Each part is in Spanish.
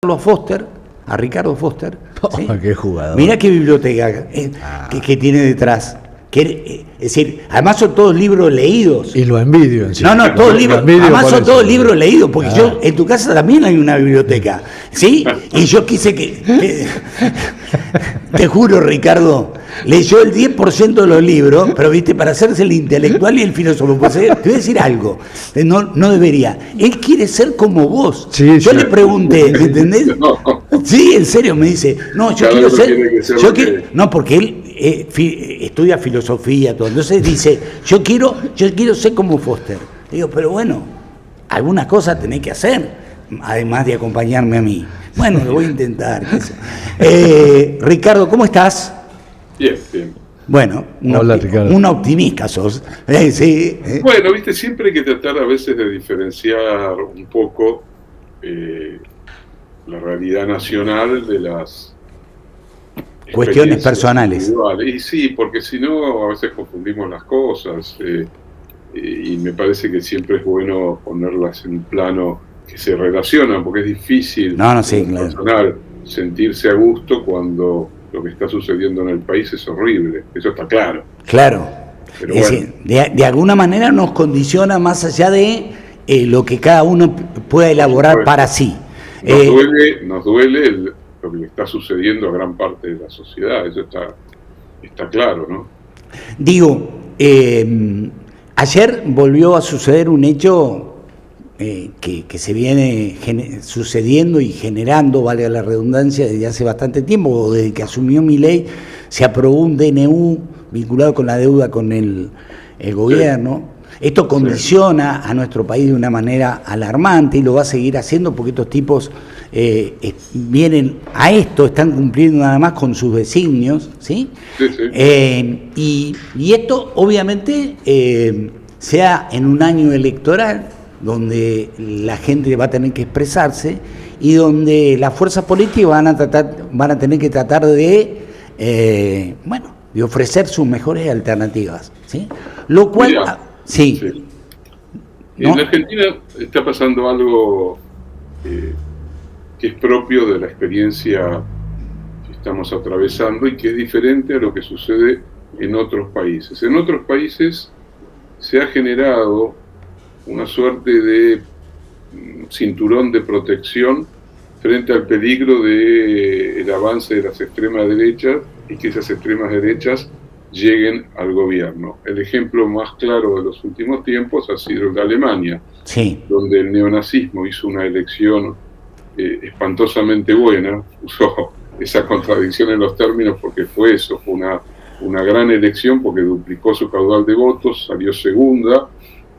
a Ricardo Foster. ¿Sí? Qué jugador. Mirá qué biblioteca que tiene detrás. Es decir, además son todos libros leídos. Y lo envidio encima. No, todos libros. Además son todos libros leídos, porque yo, en tu casa también hay una biblioteca. ¿Sí? Y yo quise que te juro, Ricardo, leyó el 10% de los libros, pero viste, para hacerse el intelectual y el filósofo. Pues, te voy a decir algo, no debería. Él quiere ser como vos. Sí, yo le pregunté, ¿me entendés? No. Sí, en serio, me dice, no, yo quiero ser. No, porque él estudia filosofía, todo. Entonces dice, yo quiero ser como Foster. Digo, pero bueno, algunas cosas tenés que hacer, además de acompañarme a mí. Bueno, lo voy a intentar. Ricardo, ¿cómo estás? Bien. Bueno, hola, Ricardo. Un optimista sos. Sí. Bueno, viste, siempre hay que tratar a veces de diferenciar un poco la realidad nacional de las cuestiones personales. Y sí, porque si no, a veces confundimos las cosas. Y me parece que siempre es bueno ponerlas en un plano que se relacionan, porque es difícil sí, claro, personal sentirse a gusto cuando lo que está sucediendo en el país es horrible. Eso está claro. Claro. Pero es bueno, decir, de alguna manera nos condiciona más allá de lo que cada uno pueda elaborar para sí. Nos duele lo que le está sucediendo a gran parte de la sociedad, eso está claro, ¿no? Digo, ayer volvió a suceder un hecho que se viene sucediendo y generando, valga la redundancia, desde hace bastante tiempo, desde que asumió Milei, se aprobó un DNU vinculado con la deuda con el gobierno. Sí. Esto condiciona a nuestro país de una manera alarmante y lo va a seguir haciendo porque estos tipos vienen a esto, están cumpliendo nada más con sus designios, ¿sí? Sí. Y esto obviamente sea en un año electoral donde la gente va a tener que expresarse y donde las fuerzas políticas van a tener que tratar de ofrecer sus mejores alternativas, ¿sí? Lo cual sí. ¿No? En Argentina está pasando algo que es propio de la experiencia que estamos atravesando y que es diferente a lo que sucede en otros países. En otros países se ha generado una suerte de cinturón de protección frente al peligro del avance de las extremas derechas y que esas extremas derechas lleguen al gobierno. El ejemplo más claro de los últimos tiempos ha sido el de Alemania, sí, donde el neonazismo hizo una elección espantosamente buena, usó esa contradicción en los términos porque fue eso, fue una gran elección porque duplicó su caudal de votos, salió segunda,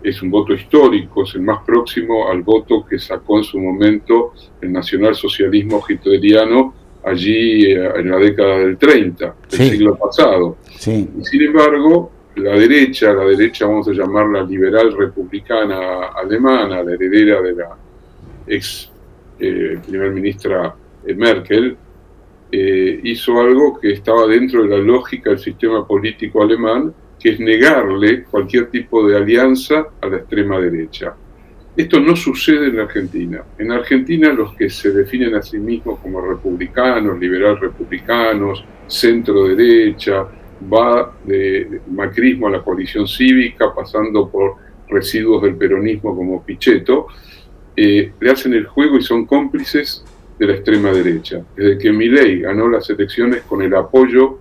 es un voto histórico, es el más próximo al voto que sacó en su momento el nacionalsocialismo hitleriano allí en la década del 30, del siglo pasado. Sí. Y sin embargo, la derecha, vamos a llamarla liberal republicana alemana, la heredera de la ex primer ministra Merkel, hizo algo que estaba dentro de la lógica del sistema político alemán, que es negarle cualquier tipo de alianza a la extrema derecha. Esto no sucede en Argentina. En Argentina los que se definen a sí mismos como republicanos, liberal republicanos, centro derecha, va de macrismo a la coalición cívica, pasando por residuos del peronismo como Pichetto, le hacen el juego y son cómplices de la extrema derecha. Desde que Milei ganó las elecciones con el apoyo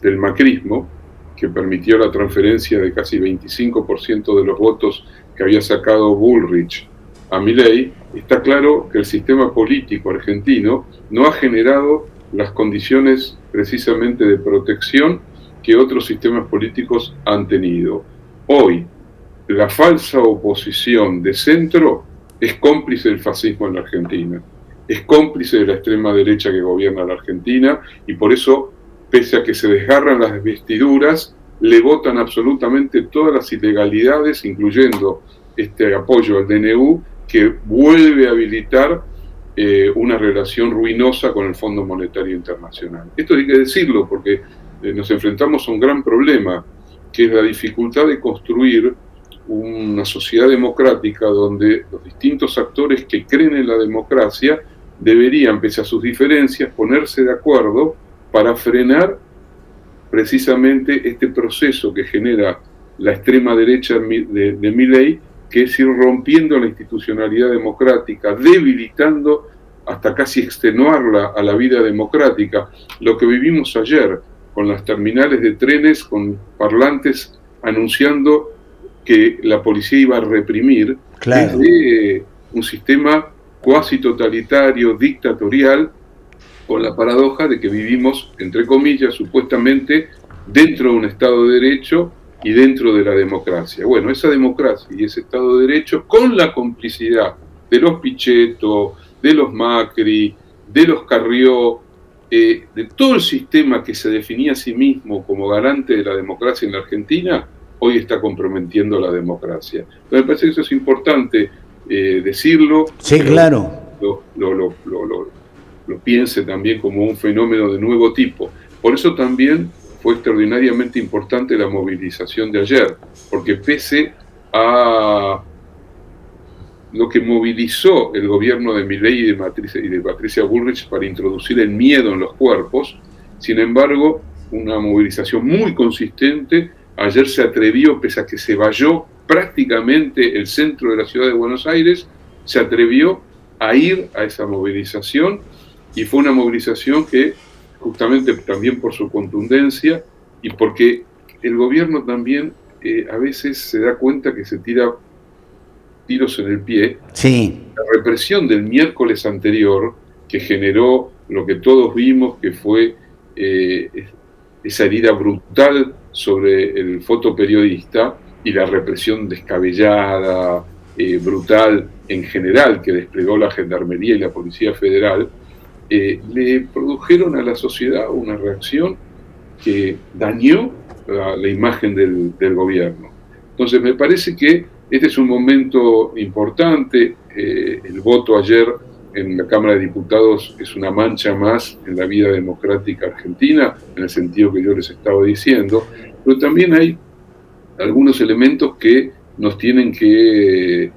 del macrismo, que permitió la transferencia de casi 25% de los votos que había sacado Bullrich a Milei, está claro que el sistema político argentino no ha generado las condiciones precisamente de protección que otros sistemas políticos han tenido. Hoy, la falsa oposición de centro es cómplice del fascismo en la Argentina, es cómplice de la extrema derecha que gobierna la Argentina y por eso, pese a que se desgarran las vestiduras, le votan absolutamente todas las ilegalidades, incluyendo este apoyo al DNU, que vuelve a habilitar una relación ruinosa con el Fondo Monetario Internacional. Esto hay que decirlo porque nos enfrentamos a un gran problema, que es la dificultad de construir una sociedad democrática donde los distintos actores que creen en la democracia deberían, pese a sus diferencias, ponerse de acuerdo para frenar precisamente este proceso que genera la extrema derecha de Milei, que es ir rompiendo la institucionalidad democrática, debilitando hasta casi extenuarla a la vida democrática. Lo que vivimos ayer con las terminales de trenes, con parlantes anunciando que la policía iba a reprimir, claro, es un sistema cuasi totalitario, dictatorial, con la paradoja de que vivimos, entre comillas, supuestamente dentro de un Estado de Derecho y dentro de la democracia. Bueno, esa democracia y ese Estado de Derecho, con la complicidad de los Pichetto, de los Macri, de los Carrió, de todo el sistema que se definía a sí mismo como garante de la democracia en la Argentina, hoy está comprometiendo la democracia. Pero me parece que eso es importante decirlo. Sí, claro. Lo piense también como un fenómeno de nuevo tipo. Por eso también fue extraordinariamente importante la movilización de ayer, porque pese a lo que movilizó el gobierno de Milei y de Patricia Bullrich para introducir el miedo en los cuerpos, sin embargo, una movilización muy consistente. Ayer se atrevió, pese a que se valló prácticamente el centro de la ciudad de Buenos Aires, se atrevió a ir a esa movilización, y fue una movilización que, justamente también por su contundencia y porque el gobierno también a veces se da cuenta que se tira tiros en el pie. Sí. La represión del miércoles anterior, que generó lo que todos vimos, que fue esa herida brutal sobre el fotoperiodista, y la represión descabellada, brutal en general, que desplegó la Gendarmería y la Policía Federal, le produjeron a la sociedad una reacción que dañó la imagen del gobierno. Entonces me parece que este es un momento importante. El voto ayer en la Cámara de Diputados es una mancha más en la vida democrática argentina, en el sentido que yo les estaba diciendo, pero también hay algunos elementos que nos tienen que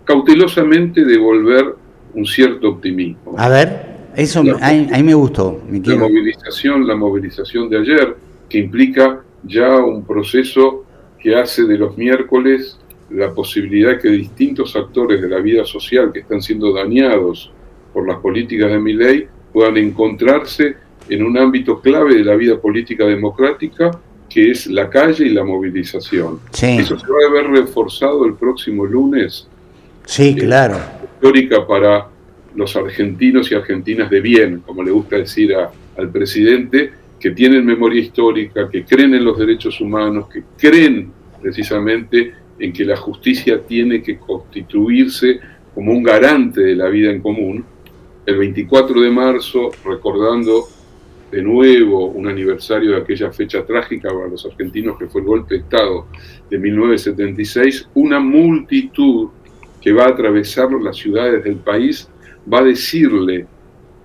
cautelosamente devolver un cierto optimismo. A ver, eso ahí me gustó. La movilización de ayer, que implica ya un proceso que hace de los miércoles la posibilidad que distintos actores de la vida social que están siendo dañados por las políticas de Milei puedan encontrarse en un ámbito clave de la vida política democrática, que es la calle y la movilización. Sí. Eso se va a ver reforzado el próximo lunes. Sí, claro. Histórica para los argentinos y argentinas de bien, como le gusta decir al presidente, que tienen memoria histórica, que creen en los derechos humanos, que creen precisamente en que la justicia tiene que constituirse como un garante de la vida en común. El 24 de marzo, recordando de nuevo un aniversario de aquella fecha trágica para los argentinos, que fue el golpe de Estado de 1976, una multitud que va a atravesar las ciudades del país va a decirle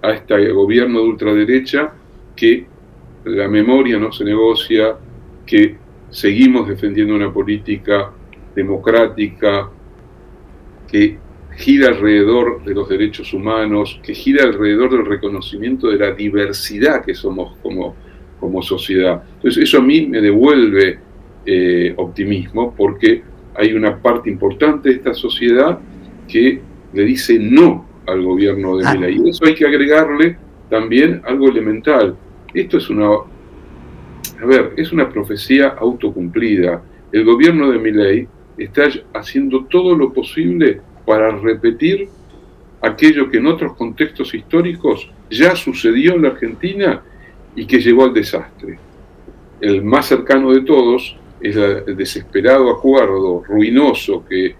a este gobierno de ultraderecha que la memoria no se negocia, que seguimos defendiendo una política democrática que gira alrededor de los derechos humanos, que gira alrededor del reconocimiento de la diversidad que somos como sociedad. Entonces eso a mí me devuelve optimismo, porque hay una parte importante de esta sociedad que le dice no al gobierno de Milei. Y eso hay que agregarle también algo elemental. Esto es una profecía autocumplida. El gobierno de Milei está haciendo todo lo posible para repetir aquello que en otros contextos históricos ya sucedió en la Argentina y que llevó al desastre. El más cercano de todos es el desesperado acuerdo ruinoso que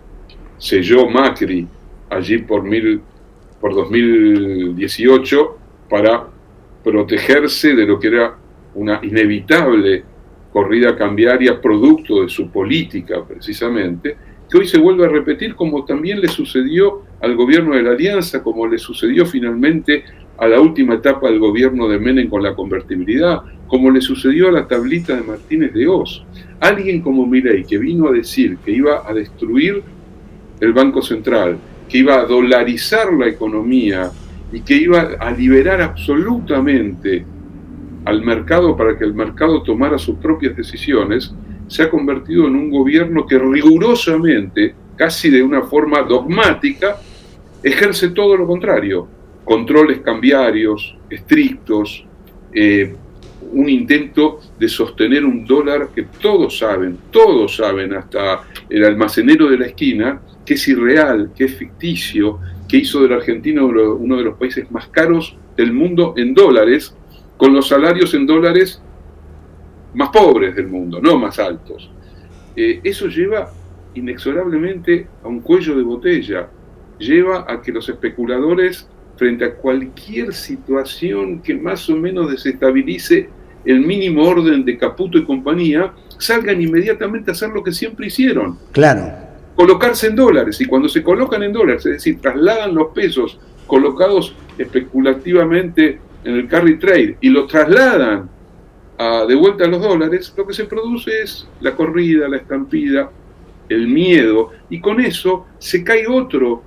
selló Macri allí por 2018 para protegerse de lo que era una inevitable corrida cambiaria producto de su política precisamente, que hoy se vuelve a repetir, como también le sucedió al gobierno de la Alianza, como le sucedió finalmente a la última etapa del gobierno de Menem con la convertibilidad, como le sucedió a la tablita de Martínez de Oz. Alguien como Milei, que vino a decir que iba a destruir el Banco Central, que iba a dolarizar la economía y que iba a liberar absolutamente al mercado para que el mercado tomara sus propias decisiones, se ha convertido en un gobierno que rigurosamente, casi de una forma dogmática, ejerce todo lo contrario. Controles cambiarios estrictos, un intento de sostener un dólar que todos saben, hasta el almacenero de la esquina, que es irreal, que es ficticio, que hizo de la Argentina uno de los países más caros del mundo en dólares, con los salarios en dólares más pobres del mundo, no más altos. Eso lleva inexorablemente a un cuello de botella, lleva a que los especuladores, frente a cualquier situación que más o menos desestabilice el mínimo orden de Caputo y compañía, salgan inmediatamente a hacer lo que siempre hicieron. Claro. Colocarse en dólares, y cuando se colocan en dólares, es decir, trasladan los pesos colocados especulativamente en el carry trade y los trasladan de vuelta a los dólares, lo que se produce es la corrida, la estampida, el miedo, y con eso se cae otro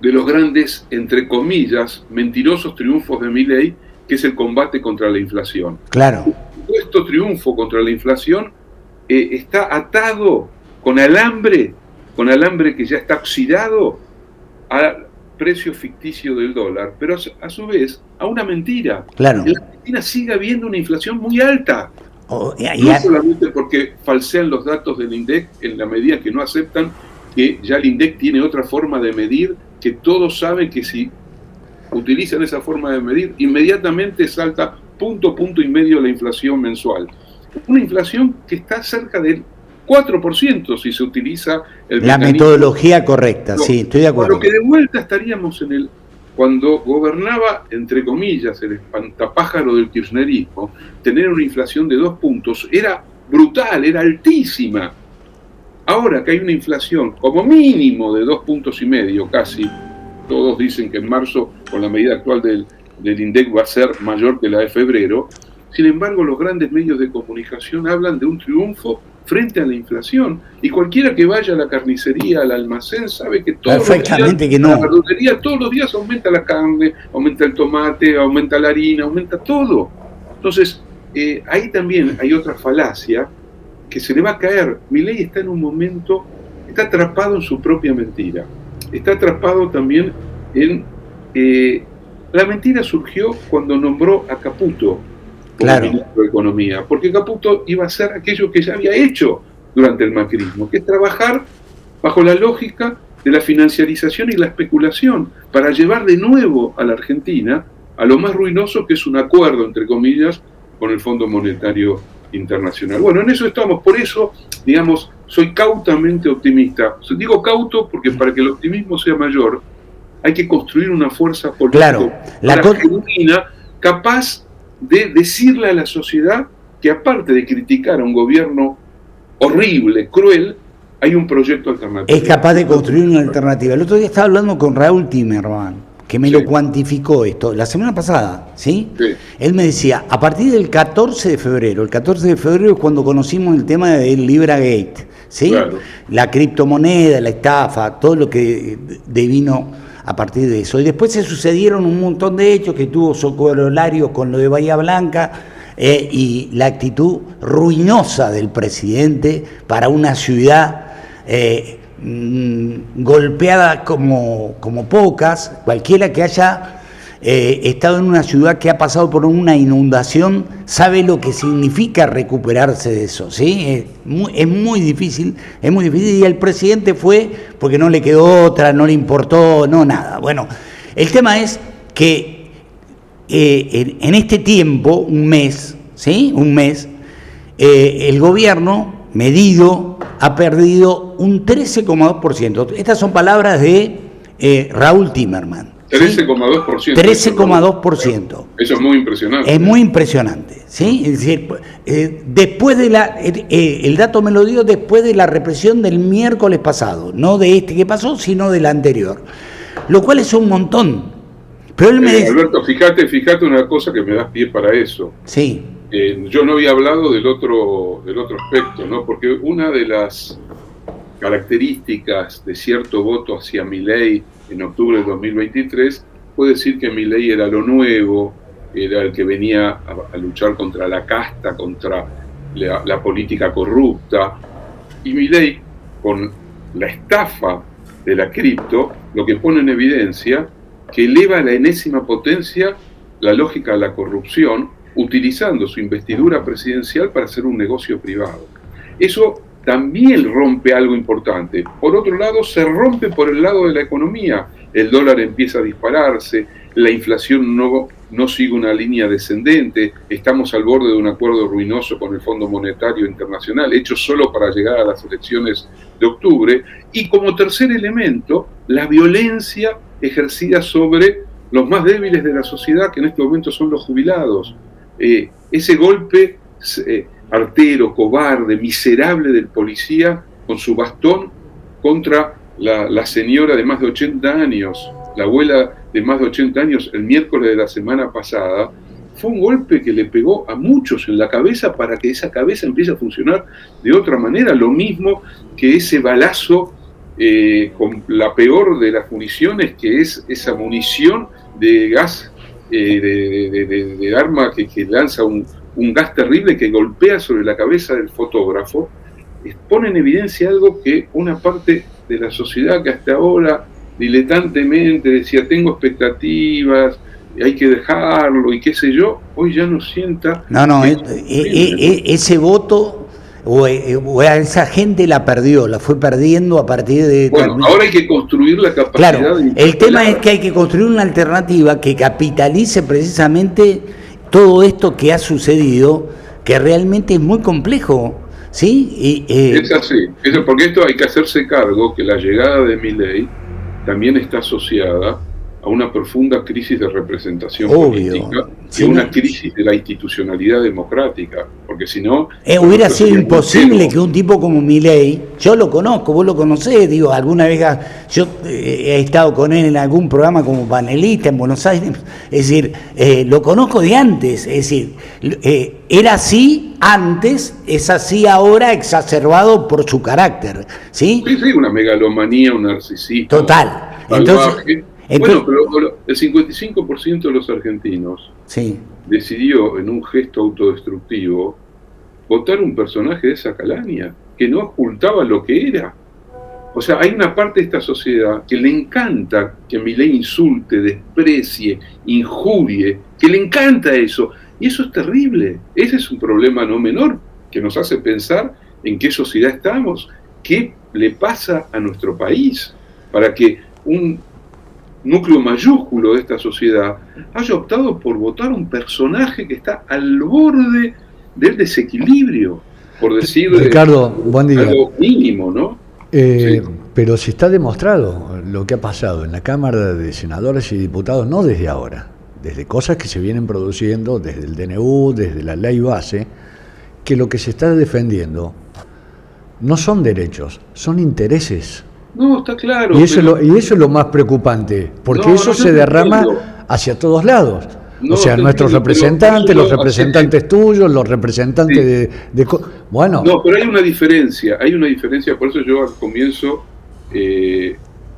de los grandes, entre comillas, mentirosos triunfos de Milei, que es el combate contra la inflación. Claro. Este triunfo contra la inflación está atado con alambre que ya está oxidado al precio ficticio del dólar, pero a su vez a una mentira. Claro. En la Argentina sigue habiendo una inflación muy alta. No Solamente porque falsean los datos del INDEC en la medida que no aceptan que ya el INDEC tiene otra forma de medir, que todos saben que si utilizan esa forma de medir, inmediatamente salta punto y medio la inflación mensual. Una inflación que está cerca del 4% si se utiliza la metodología correcta, sí, estoy de acuerdo. Lo que de vuelta estaríamos cuando gobernaba, entre comillas, el espantapájaro del kirchnerismo, tener una inflación de 2 puntos era brutal, era altísima. Ahora que hay una inflación como mínimo de 2,5 puntos, casi, todos dicen que en marzo, con la medida actual del INDEC, va a ser mayor que la de febrero. Sin embargo, los grandes medios de comunicación hablan de un triunfo frente a la inflación, y cualquiera que vaya a la carnicería, al almacén, sabe que todos los días, que no. La verdulería todos los días aumenta la carne, aumenta el tomate, aumenta la harina, aumenta todo. Entonces, ahí también hay otra falacia que se le va a caer. Milei está en un momento, está atrapado en su propia mentira. Está atrapado también en... la mentira surgió cuando nombró a Caputo como ministro de Economía, porque Caputo iba a hacer aquello que ya había hecho durante el macrismo, que es trabajar bajo la lógica de la financiarización y la especulación, para llevar de nuevo a la Argentina a lo más ruinoso, que es un acuerdo, entre comillas, con el Fondo Monetario Internacional. Bueno, en eso estamos, por eso, digamos, soy cautamente optimista. Digo cauto porque para que el optimismo sea mayor, hay que construir una fuerza política genuina, capaz de decirle a la sociedad que, aparte de criticar a un gobierno horrible, cruel, hay un proyecto alternativo. Es capaz de construir una alternativa. El otro día estaba hablando con Raúl Timerman, que me lo cuantificó esto, la semana pasada, ¿sí? Él me decía, a partir del 14 de febrero, el 14 de febrero es cuando conocimos el tema del Libragate, ¿sí? Claro. La criptomoneda, la estafa, todo lo que devino a partir de eso. Y después se sucedieron un montón de hechos que tuvo su corolario con lo de Bahía Blanca y la actitud ruinosa del presidente para una ciudad golpeada como pocas. Cualquiera que haya estado en una ciudad que ha pasado por una inundación sabe lo que significa recuperarse de eso, ¿sí? Es muy difícil, y el presidente fue porque no le quedó otra, no le importó, no nada. Bueno, el tema es que en este tiempo, un mes, ¿sí? El gobierno medido ha perdido un 13,2%. Estas son palabras de Raúl Timerman. 13,2%. 13,2%. Eso es muy impresionante. Es muy impresionante, ¿sí? Es decir, después de el dato me lo dio después de la represión del miércoles pasado, no de este que pasó, sino del anterior. Lo cual es un montón. Pero él me dice... Alberto, fíjate una cosa que me das pie para eso. Sí. Yo no había hablado del otro aspecto, ¿no? Porque una de las características de cierto voto hacia Milei en octubre de 2023 puede decir que Milei era lo nuevo, era el que venía a luchar contra la casta, contra la política corrupta, y Milei, con la estafa de la cripto, lo que pone en evidencia que eleva a la enésima potencia la lógica de la corrupción, utilizando su investidura presidencial para hacer un negocio privado. Eso también rompe algo importante. Por otro lado, se rompe por el lado de la economía. El dólar empieza a dispararse, la inflación no sigue una línea descendente, estamos al borde de un acuerdo ruinoso con el Fondo Monetario Internacional, hecho solo para llegar a las elecciones de octubre, y como tercer elemento, la violencia ejercida sobre los más débiles de la sociedad, que en este momento son los jubilados. Ese golpe artero, cobarde, miserable del policía con su bastón contra la señora de más de 80 años, la abuela de más de 80 años, el miércoles de la semana pasada, fue un golpe que le pegó a muchos en la cabeza para que esa cabeza empiece a funcionar de otra manera. Lo mismo que ese balazo con la peor de las municiones, que es esa munición de gas, de arma que lanza un gas terrible que golpea sobre la cabeza del fotógrafo, pone en evidencia algo que una parte de la sociedad que hasta ahora diletantemente decía tengo expectativas, hay que dejarlo y qué sé yo, hoy ya no sienta... Ese voto o a esa gente la perdió, la fue perdiendo a partir de... Bueno, ahora hay que construir la capacidad... Claro, el tema es que hay que construir una alternativa que capitalice precisamente todo esto que ha sucedido, que realmente es muy complejo, ¿sí? Es así, porque esto hay que hacerse cargo que la llegada de Milei también está asociada a una profunda crisis de representación política y una crisis de la institucionalidad democrática, porque si no... hubiera sido imposible que un tipo como Milei, yo lo conozco, vos lo conocés, digo, alguna vez yo he estado con él en algún programa como panelista en Buenos Aires, es decir, lo conozco de antes, es decir, era así antes, es así ahora exacerbado por su carácter, ¿sí? Sí, una megalomanía, un narcisismo. Total. Entonces, bueno, pero el 55% de los argentinos decidió, en un gesto autodestructivo, votar un personaje de esa calaña, que no ocultaba lo que era. O sea, hay una parte de esta sociedad que le encanta que Milei insulte, desprecie, injurie, que le encanta eso. Y eso es terrible. Ese es un problema no menor, que nos hace pensar en qué sociedad estamos, qué le pasa a nuestro país, para que un núcleo mayúsculo de esta sociedad haya optado por votar un personaje que está al borde del desequilibrio, por decir Ricardo, buen día. Algo mínimo, ¿no? Sí. Pero si está demostrado lo que ha pasado en la Cámara de Senadores y Diputados, no desde ahora, desde cosas que se vienen produciendo, desde el DNU, desde la ley base, que lo que se está defendiendo no son derechos, son intereses. No, está claro. Y eso es lo más preocupante, porque eso se derrama hacia todos lados. O sea, nuestros representantes, los representantes tuyos, los representantes de... Bueno. No, pero hay una diferencia, por eso yo al comienzo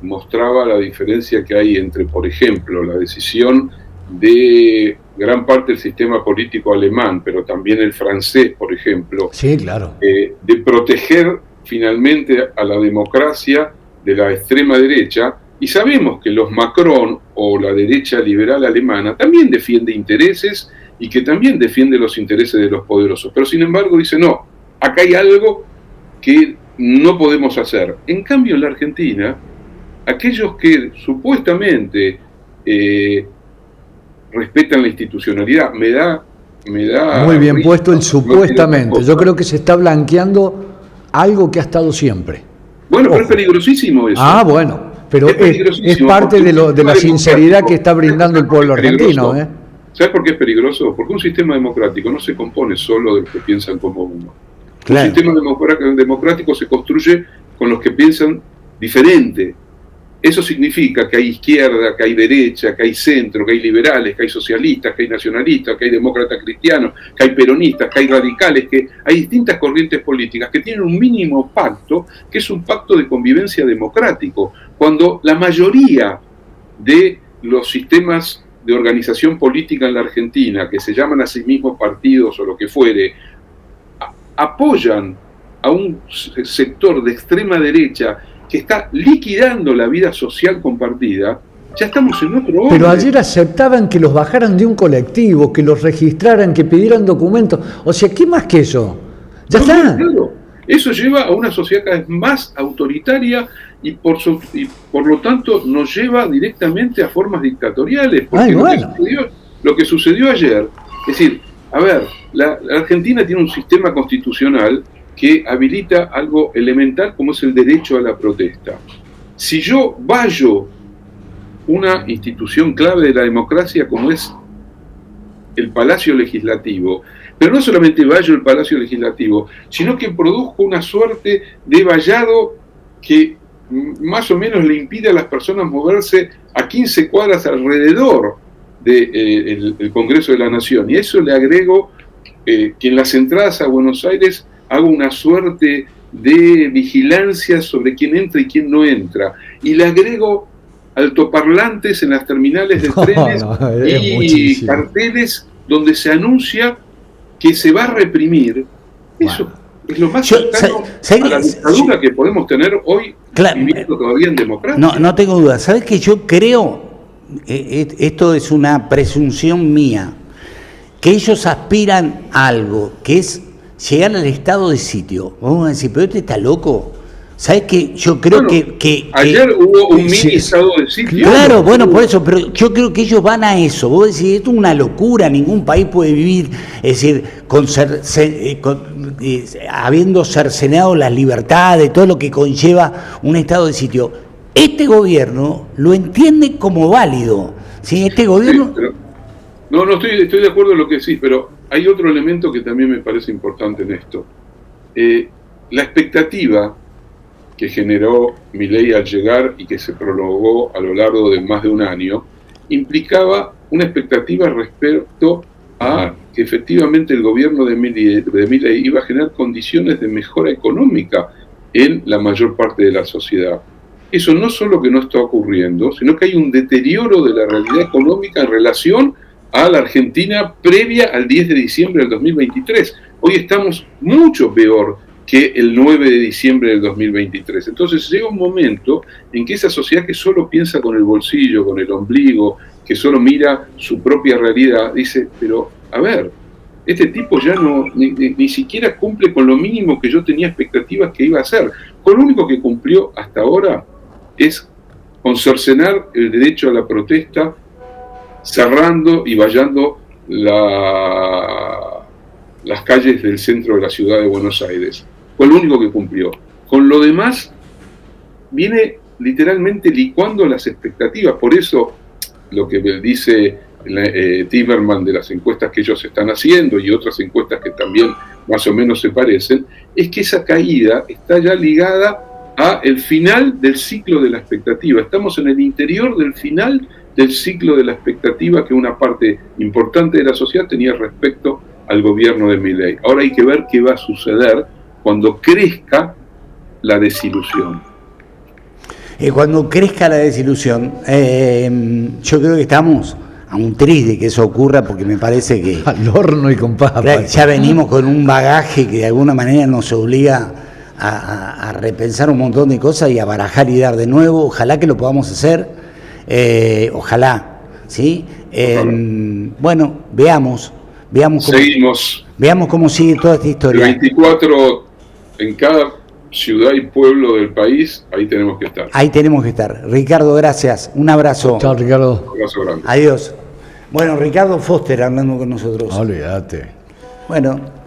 mostraba la diferencia que hay entre, por ejemplo, la decisión de gran parte del sistema político alemán, pero también el francés, por ejemplo, sí, claro, de proteger finalmente a la democracia de la extrema derecha, y sabemos que los Macron o la derecha liberal alemana también defiende intereses y que también defiende los intereses de los poderosos, pero sin embargo dice no, acá hay algo que no podemos hacer. En cambio en la Argentina, aquellos que supuestamente respetan la institucionalidad, me da muy bien risa, puesto el supuestamente. Yo creo que se está blanqueando algo que ha estado siempre. Bueno, pero es peligrosísimo eso. Ah, bueno, pero es parte de la sinceridad que está brindando el pueblo argentino. ¿Sabes por qué es peligroso? Porque un sistema democrático no se compone solo de los que piensan como uno. Claro. Un sistema democrático se construye con los que piensan diferente. Eso significa que hay izquierda, que hay derecha, que hay centro, que hay liberales, que hay socialistas, que hay nacionalistas, que hay demócratas cristianos, que hay peronistas, que hay radicales, que hay distintas corrientes políticas que tienen un mínimo pacto, que es un pacto de convivencia democrático. Cuando la mayoría de los sistemas de organización política en la Argentina, que se llaman a sí mismos partidos o lo que fuere, apoyan a un sector de extrema derecha que está liquidando la vida social compartida, ya estamos en otro orden. Pero ayer aceptaban que los bajaran de un colectivo, que los registraran, que pidieran documentos. O sea, ¿qué más que eso? Ya está. Claro. Eso lleva a una sociedad cada vez más autoritaria y por lo tanto nos lleva directamente a formas dictatoriales. Porque lo que sucedió ayer, es decir, a ver, la Argentina tiene un sistema constitucional que habilita algo elemental como es el derecho a la protesta. Si yo vallo una institución clave de la democracia como es el Palacio Legislativo, pero no solamente vallo el Palacio Legislativo, sino que produzco una suerte de vallado que más o menos le impide a las personas moverse a 15 cuadras alrededor del Congreso de la Nación. Y a eso le agrego que en las entradas a Buenos Aires hago una suerte de vigilancia sobre quién entra y quién no entra. Y le agrego altoparlantes en las terminales de trenes y carteles donde se anuncia que se va a reprimir. Eso es lo más cercano a la dictadura que podemos tener hoy, viviendo todavía en democracia. No tengo duda. ¿Sabes qué? Yo creo, esto es una presunción mía, que ellos aspiran a algo, que es llegar al estado de sitio. Vamos a decir, pero este está loco. ¿Sabes qué? Yo creo que ayer hubo un mini estado de sitio. Claro, bueno, por eso, pero yo creo que ellos van a eso. Vos decís, esto es una locura, ningún país puede vivir, es decir, habiendo cercenado las libertades, todo lo que conlleva un estado de sitio. Este gobierno lo entiende como válido. ¿Sí? Este gobierno... Sí, pero, estoy de acuerdo en lo que decís, pero hay otro elemento que también me parece importante en esto. La expectativa que generó Milei al llegar y que se prolongó a lo largo de más de un año, implicaba una expectativa respecto a que efectivamente el gobierno de Milei iba a generar condiciones de mejora económica en la mayor parte de la sociedad. Eso no solo que no está ocurriendo, sino que hay un deterioro de la realidad económica en relación a la Argentina previa al 10 de diciembre del 2023. Hoy estamos mucho peor que el 9 de diciembre del 2023. Entonces llega un momento en que esa sociedad que solo piensa con el bolsillo, con el ombligo, que solo mira su propia realidad, dice, pero a ver, este tipo ya ni siquiera cumple con lo mínimo que yo tenía expectativas que iba a hacer. Con lo único que cumplió hasta ahora es con cercenar el derecho a la protesta, cerrando y vallando las calles del centro de la ciudad de Buenos Aires. Fue lo único que cumplió. Con lo demás, viene literalmente licuando las expectativas. Por eso, lo que dice Timerman de las encuestas que ellos están haciendo y otras encuestas que también más o menos se parecen, es que esa caída está ya ligada a el final del ciclo de la expectativa. Estamos en el interior del final del ciclo de la expectativa que una parte importante de la sociedad tenía respecto al gobierno de Milei. Ahora hay que ver qué va a suceder cuando crezca la desilusión. Cuando crezca la desilusión, yo creo que estamos a un tris de que eso ocurra, porque me parece que... Al horno y con papas. Ya venimos con un bagaje que de alguna manera nos obliga a repensar un montón de cosas y a barajar y dar de nuevo. Ojalá que lo podamos hacer, ojalá, ¿sí? Bueno, veamos cómo sigue toda esta historia. El 24, en cada ciudad y pueblo del país, ahí tenemos que estar. Ahí tenemos que estar. Ricardo, gracias. Un abrazo. Chao, Ricardo. Un abrazo grande. Adiós. Bueno, Ricardo Foster hablando con nosotros. Olvídate. Bueno.